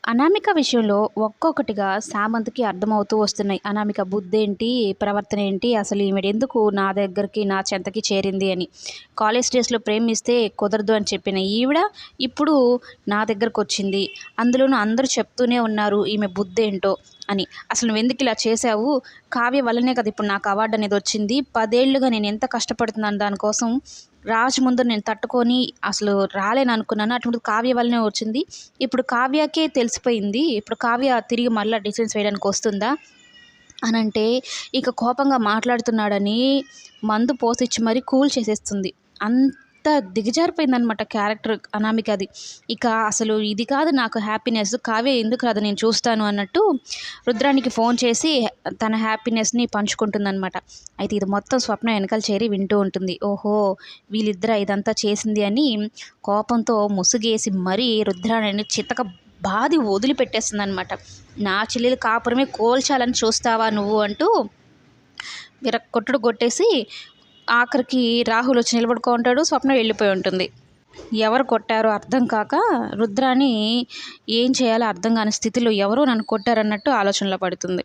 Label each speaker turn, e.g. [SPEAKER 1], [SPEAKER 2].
[SPEAKER 1] అనామిక విషయంలో ఒక్కొక్కటిగా సామంత్‌కి అర్థమవుతూ వస్తున్నాయి. అనామిక బుద్ధేంటి, ప్రవర్తన ఏంటి, అసలు ఈవిడెందుకు నా దగ్గరికి, నా చెంతకి చేరింది అని. కాలేజ్ డేస్‌లో ప్రేమిస్తే కుదరదు అని చెప్పిన ఈవిడ, ఇప్పుడు నా దగ్గరకొచ్చింది. అందులోనూ అందరూ చెప్తూనే ఉన్నారు ఈమె బుద్ధేంటో అని. అసలు నువ్వెందుకిలా చేశావు? కావ్య వల్లనే కదా ఇప్పుడు నాకు అవార్డనేదొచ్చింది. 10 ఏళ్లుగా నేనెంత కష్టపడుతున్నాను దానికోసం. రాజు ముందు నేను తట్టుకొని అసలు రాలేననుకున్నాను. అటువంటిది కావ్య వల్లనే వచ్చింది. ఇప్పుడు కావ్యకే తెలిసిపోయింది. ఇప్పుడు కావ్య తిరిగి మళ్ళా డిఫెన్స్ వేయడానికొస్తుందా? అనంటే ఇక కోపంగా మాట్లాడుతున్నాడని మందు పోసిచ్చి మరీ కూల్ చేసేస్తుంది. అంత దిగజారిపోయిందనమాట క్యారెక్టర్ అనామికది. ఇక అసలు ఇది కాదు నాకు హ్యాపీనెస్, కావ్య ఎందుకు రాదు నేను చూస్తాను అన్నట్టు రుద్రానికి ఫోన్ చేసి తన హ్యాపీనెస్‌ని పంచుకుంటుందనమాట. అయితే ఇది మొత్తం స్వప్న వెనకాల చేరి వింటూ ఉంటుంది. ఓహో! వీళ్ళిద్దరా ఇదంతా చేసింది అని కోపంతో ముసుగేసి మరీ రుద్రాణిని చితక బాది వదిలిపెట్టేస్తుందనమాట. నా చెల్లెలి కాపురమే కూల్చాలని చూస్తావా నువ్వు అంటూ కొట్టుడు కొట్టేసి ఆఖరికి రాహుల్ వచ్చి నిలబడుకో ఉంటాడు. స్వప్న వెళ్ళిపోయి ఉంటుంది. ఎవరు కొట్టారో అర్థం కాక రుద్రాని ఏం చేయాలో అర్థం కాని స్థితిలో ఎవరో నన్ను కొట్టారన్నట్టు ఆలోచనలో పడుతుంది.